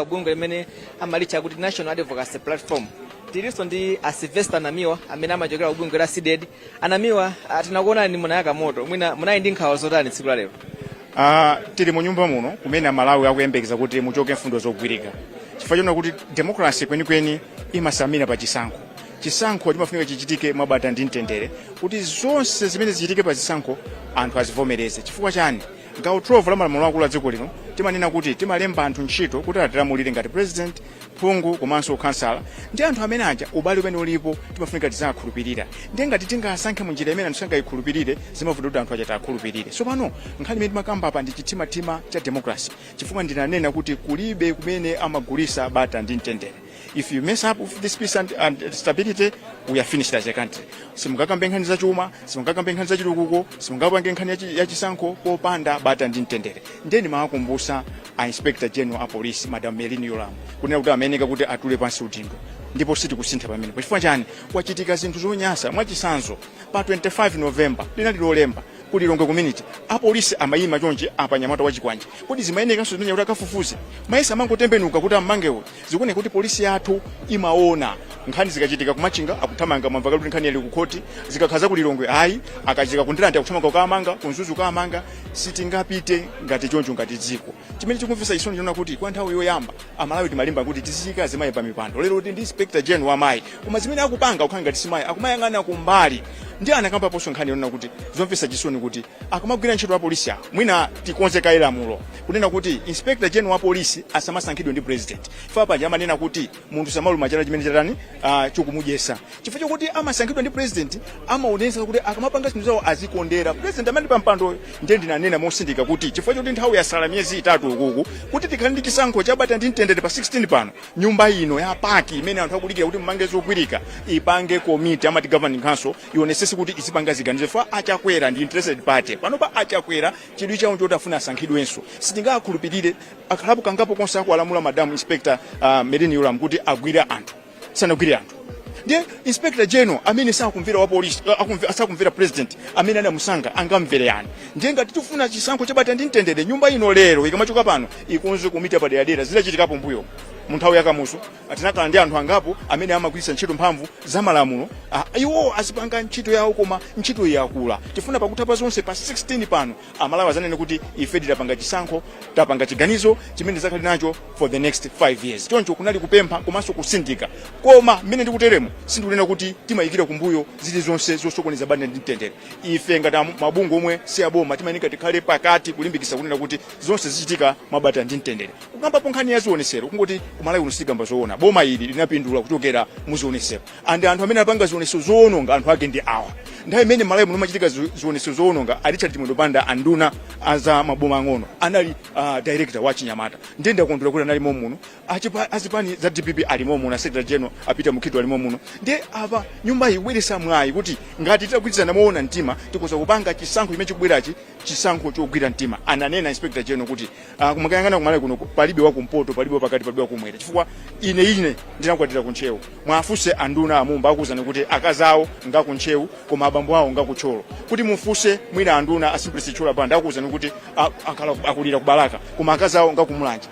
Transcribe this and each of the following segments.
Bungwe limene amalicha kuti National Advocacy Platform tiliso ndi Silvester Namiwa amene amachokera ubungwe la CDED. Anamiwa tinakuona ni munayaka moto mwina munayi ndi nkhawa zotani tsiku la lero? Tili mu nyumba muno kumene Malawi akuyembekeza kuti muchoke mfundo zogwirika chifukwa chona kuti democracy kwenikweni imasamira pa chisankho chimafunika chichitike mwabata ndi mtendere kuti zonse zimene zichitike pa chisankho anthu azivomereze. Chifukwa chani ngawo 12 la malamulo akulu a dziko lino timanena kuti timalemba anthu ntchito kuti atilamulire ngati president, phungu komanso kansala ndi anthu amene aja ubale umene ulipo timafunika tizakhulupirira. Ndiye ngati tingasankhe mu njira imene anthu sangayikhulupirire zimavuta kuti anthu aja takhulupirire. So pano nkhani imene timakamba apa ndi chitima cha democracy chifukwa ndinanena kuti kulibe kumene amagulisa bata ndi mtendere. If you mess up with this peace and stability, we are finished as a country. Simungakambe nkhani za chuma, simungakambe nkhani za chitukuko, simungapange nkhani ya chisankho popanda bata ndi mtendere. Ndeni makumbusa a Inspector General a Police Madam Melini Yolamu kunena kuti ameneka kuti atule pansi udindo ndipo siti kusintha pamene. Chifukwa chani kwachitika zinthu zonyasa mwachisanzo pa 25 November linali lolemba kuti Longwe community apolisi amayima chonje apa Nyamata wa Chikwanje kuti zimayeneka so zimene kuti akafufuze mayesa mangotembenuka kuti amangewo zikuone kuti polisi yathu imaona nkhani zikachitika kumachinga akuthamanga mamvaka kuti nkhani yali ku court zikakhaza kuti Longwe ayi akachitika kundilanda akuthamanga kukamanga kunzuzu kamanga sitingapite ngati chonjo ngati dziko. Chimene chikumvesa isoni chona kuti kwa nthawi yoyamba amalawi timalimba kuti tizika zimaye pa mipando. Lero ndi Inspector General wa mayi koma zimene akupanga ukhanga ngati simayi akumayang'ana kumbali ndi anakamba poso nkhani yona kuti zomvesa chisoni kuti akamagwira ntchito wa polisi ya mwina tikonzeka ilamulo kunena kuti Inspector General wa polisi asamasankhidwe ndi president. Fapa amanena kuti munthu samaluma chana chimene chatani chokumudyesa chifukwa kuti amasankhidwa ndi president amaonesa kuti akamapanga zinthu zawo azikondera president amene pampando. Ndiye ndinanena mosindika kuti chifukwa kuti nthawi yasala miyezi 3 ukuku kuti tikhale ndi chisankho chabata ndi mtendere pa 16 pano nyumba ino ya paki imene anthu akudikira kuti mmange zogwirika ipange committee amati governing council ionese kuti isipanga ziganizo fa achakwera ndi interested party pano pa achakwera chidwi chawo choti afuna asankhidwenso sitingakhulupirire akhalapo kangapo konse akulamula Madam Inspector Melini Yolamu kuti agwira anthu sanagwire anthu. Ndiye Inspector General amene sakumvera wa police asakumvera president amene anamusanga angamvere yani. Ndiye ngati tifuna chisankho chabata ndi mtendere nyumba ino lero ikamachoka pano ikonze kumita padera zilachitikapo mbuyo munthawi yakamuso atinakhala ndi anthu angapo amene amagwiritsa ntchito mphamvu za malamulo iwo azipanga ntchito yawo koma ntchito yakula tifuna pakutha pa zonse pa 16 pano amalawi azanene kuti ife tapanga chisankho tapanga chiganizo chimene zakhali nacho for the next 5 years. Choncho kunali kupempha komanso kusindika koma mmene ndikuteremo sindikunena kuti timayikira kumbuyo zili zonse zosokoneza bata ndi mtendere. Ife ngati mabungwe omwe si aboma timayenera tikhale pakati kulimbikitsa kunena kuti zonse zichitika mwabata ndi mtendere. Kukambapo nkhani ya zionesero kungoti kumalawi unosikamba zoona boma ili linapindula kuchokera muzionesero andi anthu amene apanga zionesero zoononga anthu ake ndi awa. Nthawi imene malawi muno machitika zionesero zoononga Richard Mwendopanda anduna aza maboma ang'ono anali director wa Chinyamata ndiye ndakondwera kuti anali muno azipani za DPP ali muno Secretary General apita mukhido ali muno. Ndiye apa nyumba iwirisa mwayi kuti ngati titagwirizana moona mtima tikoza kupanga chisankho chimene chikubwerachi chisankho chogwira mtima. Ananena Inspector General kuti kumakayangana kumalawi kuno palibe wa kumpoto palibe pakati palibe wa kumwera chifukwa ine ndinakwatira kunchewu mwafuse anduna amumba akuzana kuti akazawo ngakunchewu koma abambo awo ngakucholo kuti mufuse mwina anduna asimplisi chola banda akuzana kuti akala akulira kubalaka koma akazawo ngakumulanja.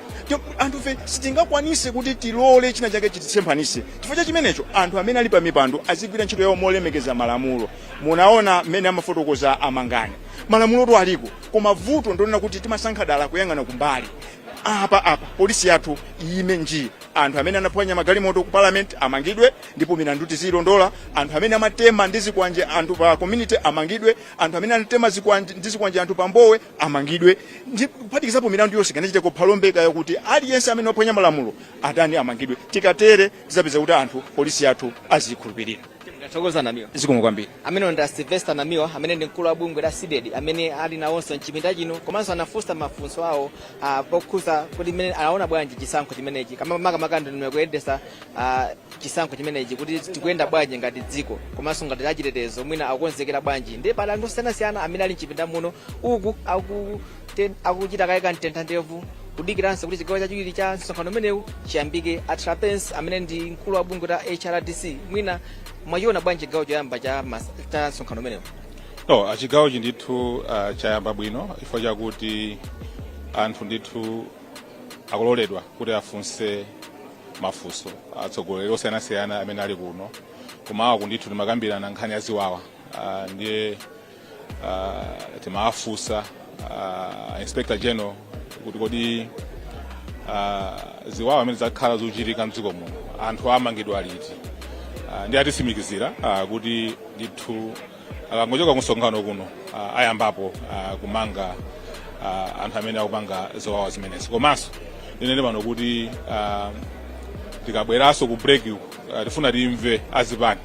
Anthu fe sitingakwanise kuti tilole china chake chititsemphanise chifukwa chimenecho anthu amene ali pa mipando azigwira ntchito yawo molemekeza malamulo. Munaona mmene Amafotokoza amangani malamulo to aliko koma vuto ndonena kuti timasankha dala kuyang'ana kumbali apa polisi yathu ime nji anthu amene anaphwanya magalimoto ku parliament amangidwe ndipo milandu tizilondola. Anthu amene amatema ndi zikwanje anthu pa community amangidwe. Anthu amene anatema zikwanje ndi zikwanje anthu pa Mbowe amangidwe. Ndi kuphatikizapo milandu yonse kanachite ko phalombeka yakuti aliyense amene aphwanya malamulo atani amangidwe. Tikatere tizapeza kuti anthu polisi yathu azikhulupirira. Thokoza Namiwa. Zikomo kwambiri. Amene ndi Silvester Namiwa amene ndi mkulu wa bungwe la CDED amene ali nawonso mchipinda chino komanso anafunsa mafunso awo pokhuza kuti mmene anaona bwanji chisankho chimenechi kama makamaka ndimekuyendesa chisankho chimenechi kuti tikuyenda bwanji ngati dziko komanso ngati achitetezo mwina akonzekera bwanji. Ndi pala anthu osiyanasiyana amene ali mchipinda muno uku akuchita kayika mtentha ndevu kudikiranso kuti chigawo chachiwiri cha Nsonkano umenewu chiyambike. Atrapens amene ndi mkulu wa bungwe la HRDC mwina mwayiona bwanji chigawo choyamba cha Nsonkano umenewu? Chigawo ndithu chayamba bwino chifukwa chakuti anthu ndithu akuloledwa kuti afunse mafunso atsogoleri osiyanasiyana amene ali kuno koma kundithu timakambirana nkhani ya ziwawa ndiye timafunsa Inspector General kuti kodi ziwawa amene zakhala zochitika mdziko muno anthu amangidwa liti ndiye atisimikizira kuti ndithu akangochoka Nsonkano kuno ayambapo kumanga anthu amene akupanga ziwawa zimenezi komanso ndinene pano kuti tikabweranso ku break tifuna timve azipani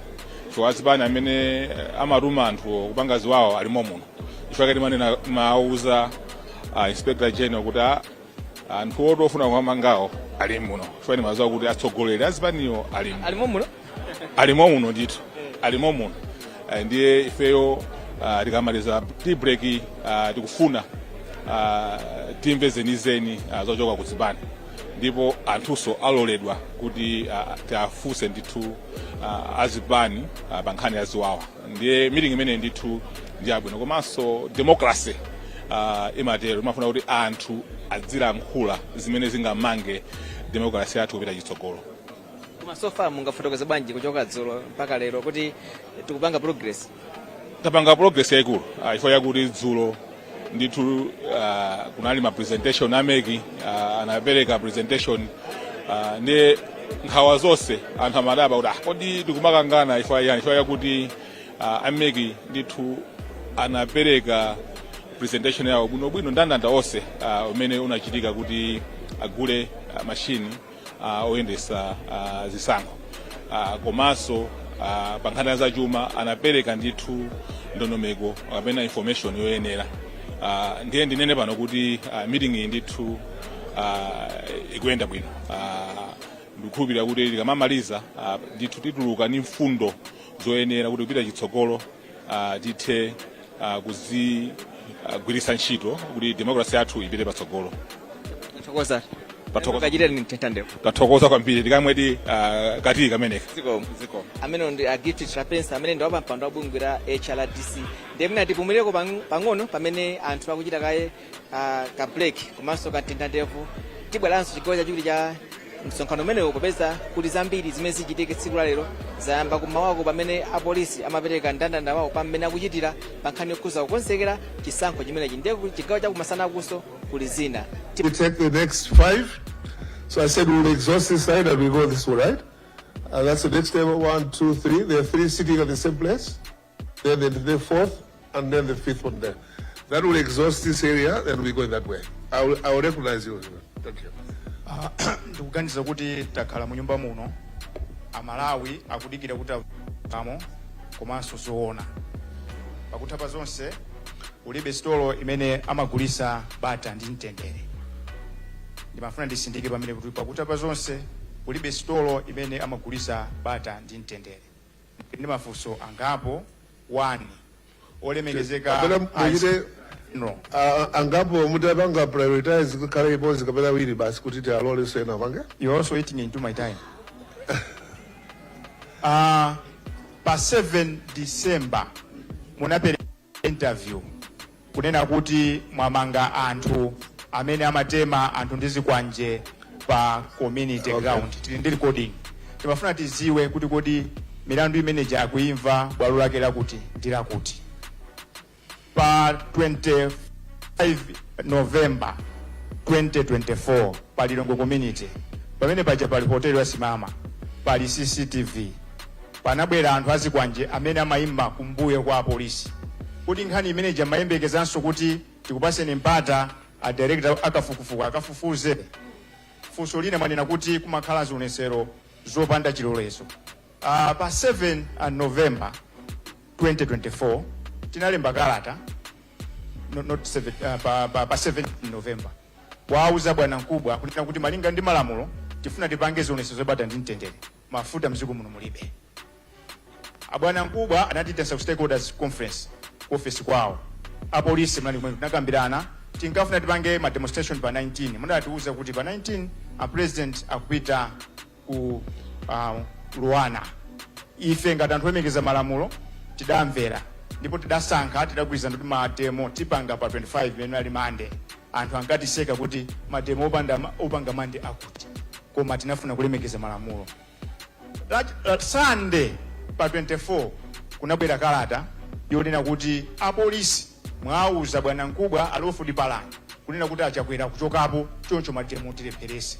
chifukwa azipani amene amatuma anthu kupanga ziwawa alimo muno chifukwa kati manena mauza Inspector General kuti anthu otofuna kumangawo ali muno chifukwa mazuwa kuti atsogoleri azipaniyo alimo muno ndithu alimo muno ndiye ifeyo tikamaliza tea break tikufuna timve zenizeni zochoka kuzipani ndipo anthuso aloledwa kuti tiafunse ndithu azipani pa nkhani ya ziwawa ndiye meeting imene ndithu ndi abwino komanso democracy imatero imafuna kuti anthu azilankhula zimene zingamange democracy yathu kupita chitsogolo. Koma so far mungafotokoze bwanji kuchoka dzulo mpaka lero kuti tikupanga progress? Tapanga progress yaikulu ifo yakuti dzulo ndithu kunali ma presentation ameki anapereka presentation ndi nkhawa zonse anthu amadaba kuti kodi tikumakangana ifo yakuti ameki ndithu anapereka presentation yawo bwino ndandanda onse umene unachitika kuti agule machine oyendesa zisankho komanso pa nkhani za chuma anapereka ndithu ndondomeko kapena information yoyenera ndiye ndinene pano kuti meeting iyi ndithu ikuyenda bwino ndikukhulupirira kuti tikamamaliza ndithu tituluka ndi mfundo zoyenera kuti kupita chitsogolo tithe kuzigwiritsa ntchito kuti democracy yathu ipite patsogolo. Tathokoza kwambiri tikamwedi kati kameneka ziko amene ndi Gift Trapensa amene ndi wapampando wabungwe la HRDC ndiye muna tipumulireko pang'ono pamene anthu akuchita kaye ka break komanso katentandevu tibweranso chigawo chachiwiri cha msonkhano umenewo popeza kuti zambiri zimene zichitike tsiku la lero zayamba kumawako pamene apolisi amapereka ndandanda wawo pamene akuchitira pa nkhani yokhuza kukonzekera chisankho chimenechi ndiye chigawo chakumasana akuso kuli zina. We take the next 5. So I said we'll exhaust this side and we go this way, right? That's the next table, 1, 2, 3. There are 3 sitting at the same place. Then the 4th and then the 5th one there. That will exhaust this area, then we go that way. I will recognize you. Thank you. Ndikuganiza kuti takhala mu nyumba muno amalawi akudikira kuti amo komanso zoona pakuthapa zonse ulibe stolo imene amagulisa bata ndi mtendere ndimafuna ndisindike pamene kuti pakuthapa zonse ulibe stolo imene amagulisa bata ndi mtendere ndi mafunso angapo 1 olemekezeka no angapo mutapanga prioritize kukhala ipozi kapena wili basi kuti tialole sena pange. You also eating into my time. Pa 7 December munapere interview kunena kuti mwamanga anthu amene amatema anthu ndizikwanje pa community ground tili ndi recording timafuna tiziwe kuti kodi milandu imeneja akuimva bwalo lake lakuti ndila kuti pa 25 November 2024 pali Longo community pamene paja pali hotel yasimama pali CCTV panabwera anthu azikwanje amene amayimba kumbuyo kwa polisi kuti nkhani imeneja mayembekezanso kuti tikupaseni mpata a director akafukufuka akafufuze funso lina manena kuti kumakhala zionesero zopanda chilolezo. Pa 7 November 2024 tinalemba kalata not 7 pa 7 November wauza bwana mkubwa kunena kuti malinga ndi malamulo tifuna tipange zionesero zopanda ndi mtendere mafuta mziko muno mulibe. Abwana mkubwa anatita stakeholders conference office kwao apolisi mlani kumene tunakambirana tinkafuna tipange ma demonstration pa 19 munda atiuza kuti pa 19 a president akupita ku Luana ife ngati anthu oyemekeza malamulo tidamvera ndipo tidasankha tidagwirizana kuti matemo tipanga pa 25 imene ali Monday anthu ankatiseka kuti mademo opanga mande akuti, koma tinafuna kulemekeza malamulo. Sunday pa 24 kunabwera kalata yonena kuti apolisi mwauza bwana Nkubwa alofu dipalani kunena kuti achakwera kuchokapo choncho mademo tilepherese.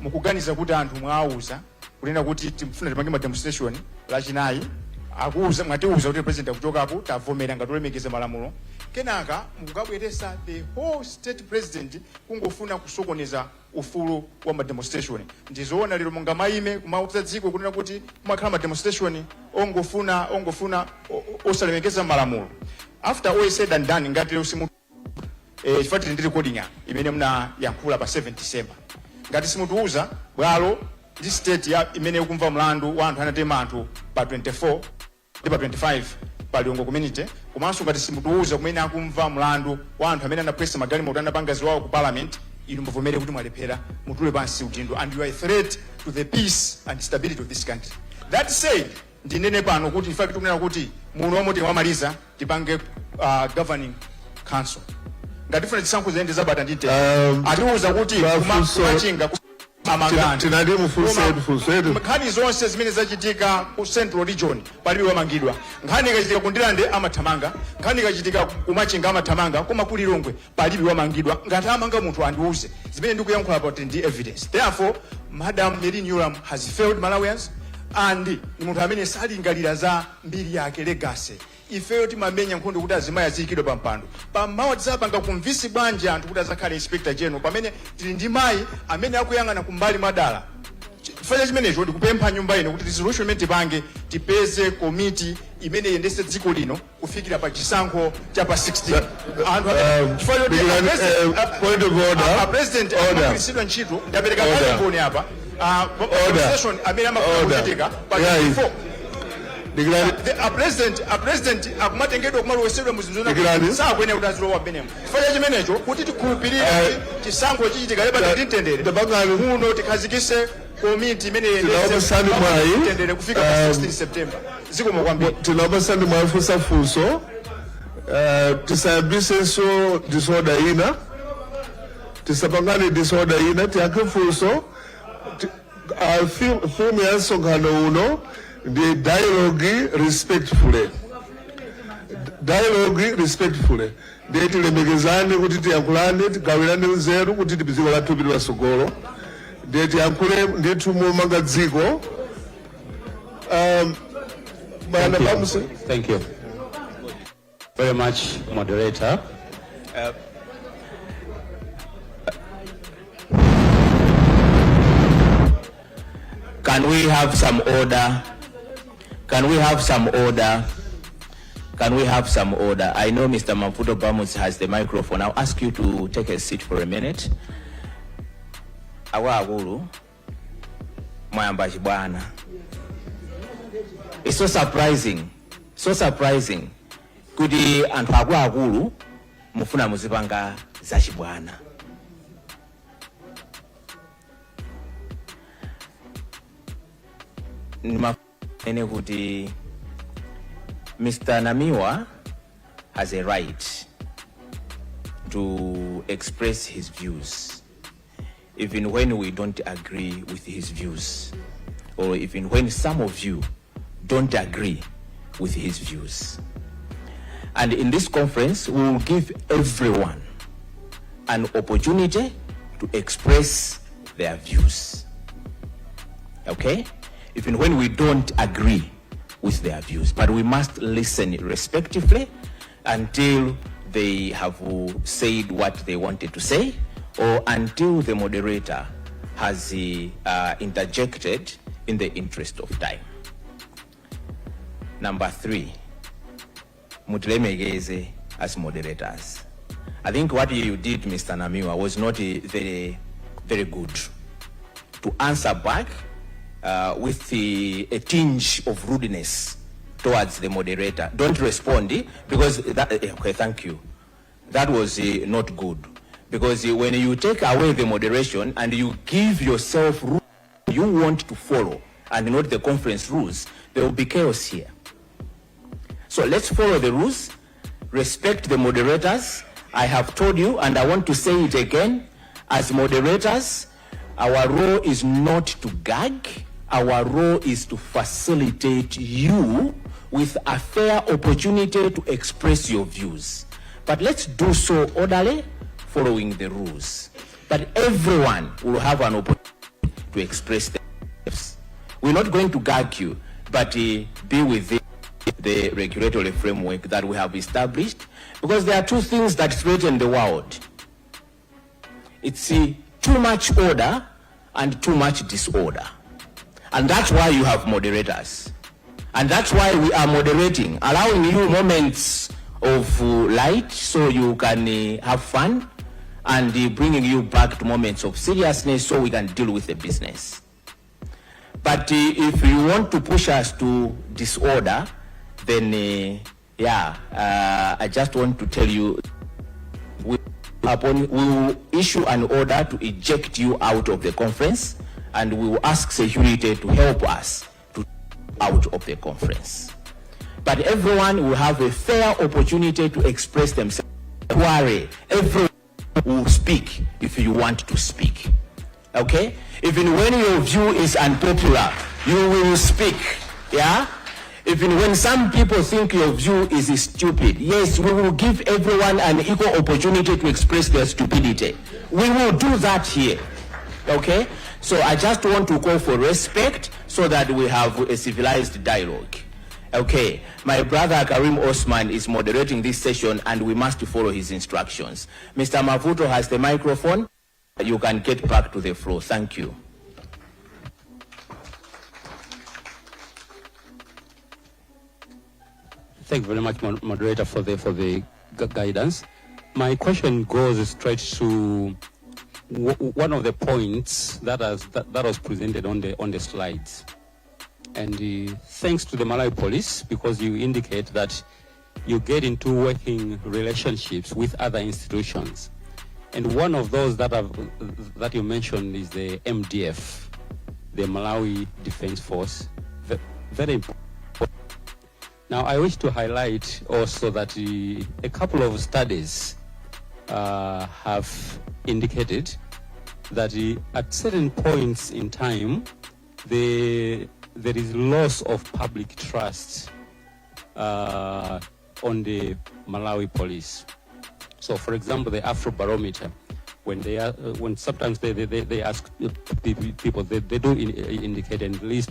Mukuganiza kuti anthu mwauza kunena kuti timfuna tipange ma demonstration lachinayi akuuza mwatiuza kuti president akuchokapo tavomera ngatolemekeza malamulo, kenaka mukabweresa the whole state president kungofuna kusokoneza ufulu wa ma demonstration. Ndizoona lero monga maime kumauza dziko kunena kuti kumakhala ma demonstration ongofuna osalemekeza malamulo. After all said and done, ngati lero simu chifati ndi recording imene muna yankhula pa 7 December, ngati simutuuza bwalo ndi state ya imene ukumva mlandu wa anthu anatema anthu pa 24 ndi pa 25 pa Liongo community, komanso ngati simutuuza kumene akumva mlandu wa anthu amene anapresa magalimoto anapanga ziwawo ku parliament, inu muvomere kuti mwalephera mutule pansi udindo and you are a threat to the peace and stability of this country. That said, ndinene pano kuti in fact tukunena kuti muno omwe tikamaliza tipange governing council. Ngati funa chisankho zende zabata ndite atiuza kuti kumachinga nkhani zonse zimene zachitika ku central region palibe wamangidwa. Nkhani ikachitika kundilande amathamanga, nkhani ikachitika kumachinga amathamanga, koma kuli Longwe palibe wamangidwa. Ngati amanga munthu andiuze zimene ndikuyankhula about ndi evidence. Therefore, Madam Mary Newlam has failed Malawians and ni munthu amene salingalira za mbiri yake legacy. Ifeyo timamenya nkhondo kuti azimayi aziyikidwa pa mpando. Pamawa tisapanga kumvisi bwanji anthu kuti azakhale inspector general pamene tili ndi mayi amene akuyang'ana kumbali mwadala. Chifukwa chimenecho ndikupempha nyumba ino kuti resolution imene tipange tipeze committee imene yendese dziko lino kufikira pa chisankho cha pa 16. Point of order. President akurisidwa ntchito ndapereka pale mboni hapa. Session amene amakuwa kuchitika pa 24. A president akumatengedwa kumalowesedwa muzinthu sakwene kuti azilowa benemo. Chifukwa chimenecho kuti tikhulupirire chisankho chichitika leba tintendere muno tikhazikise komiti imene yendese kufika pa 16 September. Zikomo kwambiri. Tinabasandi mwafusa funso tisayambisenso disorder ina, tisapangane disorder ina, tiyankhe funso. Theme ya Nsonkano uno the dialogue respectfully. Ndeti lemekezane kuti tiyankhulane tigawirane nzeru kuti tipiziko lathu pili pasogolo. Ndeti yankhule ndithu momanga dziko. Thank you very much, moderator. Can we have some order? Can we have some order? I know Mr. Wafotokoza has the microphone. I'll ask you to take a seat for a minute. Awaguru, mwayambaji bwana. It's so surprising. Kudi anthu agulu mufuna muzipanga zachibwana. Mr. Namiwa has a right to express his views, even when we don't agree with his views, or even when some of you don't agree with his views. And in this conference, we will give everyone an opportunity to express their views. Okay? Even when we don't agree with their views, but we must listen respectively until they have said what they wanted to say, or until the moderator has interjected in the interest of time. Number 3, mutilemegeze as moderators. I think what you did, Mr. Namiwa, was not very good. To answer back with a tinge of rudeness towards the moderator. Don't respond, because that, okay, thank you. That was not good. Because when you take away the moderation and you give yourself rules you want to follow and not the conference rules, there will be chaos here. So let's follow the rules, respect the moderators, I have told you, and I want to say it again, as moderators, our role is not to gag. Our role is to facilitate you with a fair opportunity to express your views. But let's do so orderly, following the rules. But everyone will have an opportunity to express themselves. We're not going to gag you, but be within the regulatory framework that we have established, because there are two things that threaten the world. It's too much order and too much disorder. And that's why you have moderators. And that's why we are moderating, allowing you moments of light so you can have fun, and bringing you back to moments of seriousness so we can deal with the business. But if you want to push us to disorder, then I just want to tell you, we will issue an order to eject you out of the conference, and we will ask security to help us to out of the conference. But everyone will have a fair opportunity to express themselves. Don't worry, everyone will speak if you want to speak. Okay? Even when your view is unpopular, you will speak. Yeah? Even when some people think your view is stupid, yes, we will give everyone an equal opportunity to express their stupidity. We will do that here. Okay? So I just want to call for respect so that we have a civilized dialogue. Okay, my brother Karim Osman is moderating this session, and we must follow his instructions. Mr. Mavuto has the microphone. You can get back to the floor. Thank you. Thank you very much, Moderator, for the guidance. My question goes straight to one of the points that was presented on the slides. And thanks to the Malawi police, because you indicate that you get into working relationships with other institutions. And one of those that you mentioned is the MDF, the Malawi Defense Force. Very important. Now, I wish to highlight also that a couple of studies have indicated that at certain points in time, there is loss of public trust on the Malawi police. So, for example, the Afrobarometer, when sometimes they ask people, they do indicate and list